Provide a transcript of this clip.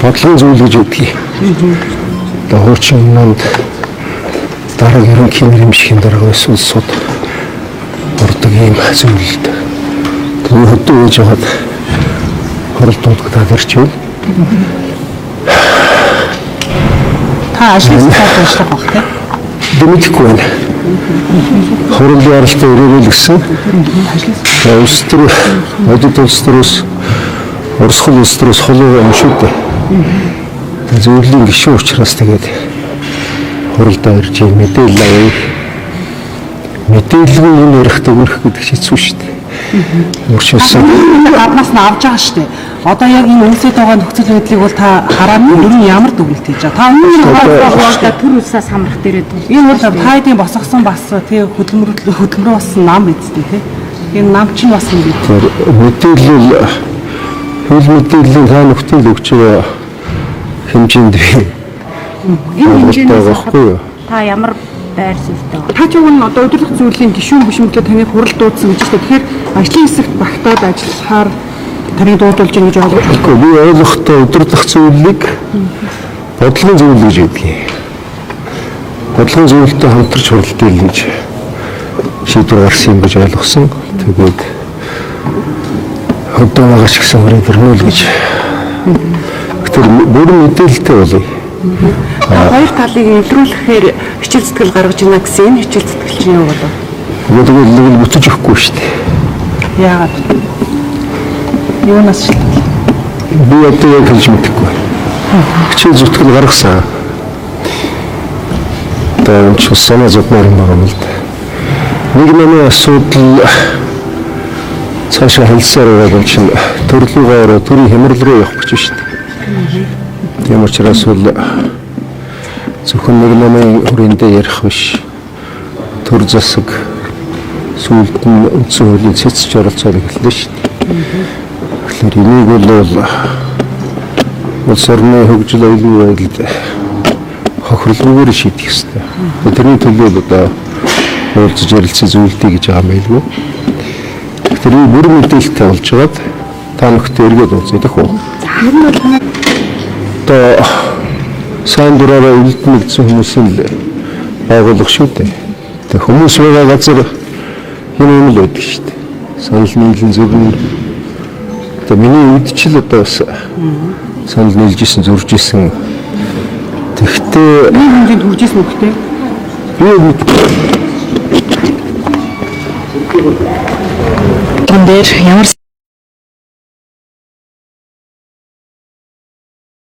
бодлогын зүйл гэж үүдгийг. Одоо хуучин юмд дараагийн ерөнхий нэрмжхийн дарга байсан улсууд ордог юм зүйлд. Тэр хөдөө гэж хаад хоролдуудад ирчихвэл та ажлыг ажиллах байх тийм. Дэмэхгүй байна. Хоролдын оролтод ирээгүй гэсэн. Улс төр одод улс төрөөс Оросхол улс төрөөс холоо юм шүү дээ. Зөвлөлийн гишүүн учраас тэгээд хоролдоо ирж мэдээлэл авъя. Мэдээлэл нь ярихдаа өрөх гэдэг хэцүү шүү дээ. Өөрчилсөн. Гаднаас нь авч байгаа шүү дээ. Одоо яг энэ үнсэд байгаа нөхцөл байдлыг бол та хараад нь ямар дүгнэлт хийж байгаа. Та өнөөдөр төр улсаас хамрах дээрээ энэ бол тайдын босгосон бас тий хөдөлмөр бас нам эзтэй тий. Энэ нам чинь бас юм бид. Мэдээлэл хөл мэдээллийн хаа нөхцөл өгч байгаа хэмжээнд энэ хэмжээнд байхгүй юу? та ямар байр суурьтай вэ? Та ч уг нь одоо удирдах зүйлийн гишүүн бишмэглээ таны хурал дуудсан гэж байна. Тэгэхээр ажлын хэсэгт багтаад ажиллахаар таны дуудулж байгаа гэж ойлгож байна. Тэгэхгүй би ойлгохдоо удирдах зүйлийг бодлогын зүйл гэж үүдгийг. Бодлогын зүйлтэй хамтарч хуралдаа гэж шийдвэр гарсан юм гэж ойлгосон. Тэгээд хөдөө байгаач гэсэн хэрэг төрнөл гэж. Тэр бүрэн мэдээлэлтэй болъё. Хоёр талыг эвдрүүлэхээр хичээл зүтгэл гаргаж байна гэсэн энэ хичээл зүтгэл чинь юу болов? Тэгвэл бүтэж өгөхгүй шүү дээ. Яагаад? Юунаас шалтгаалж? Би одоо яг хэлж мэдэхгүй. Хичээл зүтгэл гаргасан. Одоо ч санаа зовмоор юм байгаа юм л да. Нэг нэмийн асуудал цаашаа хэлсээр байгаа чинь төрлөөгөөр төрийн хямрал руу явах гэж шүү дээ. Тийм учраас бол зөвхөн нэг нэмийн хүрээндээ ярих биш. Төр засаг сүүлд нь үндсэн хуулийн цэцж оролцоод эхэллээ шүү дээ. Тэгэхээр энийг бол улс орны хөгжил аюулгүй байдалд хохирлгүйгээр шийдэх ёстой. Тэрний төлөө одоо уулзж ярилцсан зүйлтэй гэж байгаа мэлгүй. Тэр нь бүр мэдээлэлтэй болж байгаад та нөхдөд эргээд уулзъя гэх үү. Одоо сайн дураараа үлдмэгдсэн хүмүүсийн л байгуулах шүү дээ. Тэг хүмүүс байгаа газар юм л байдаг шүү дээ. Санал нийлэн зөвхөн одоо миний үед ч л одоо бас санал нийлжсэн зуржсэн. Тэгтээ Энэ хэмжээнд хүржсэн үгтэй. би Тон дээр ямар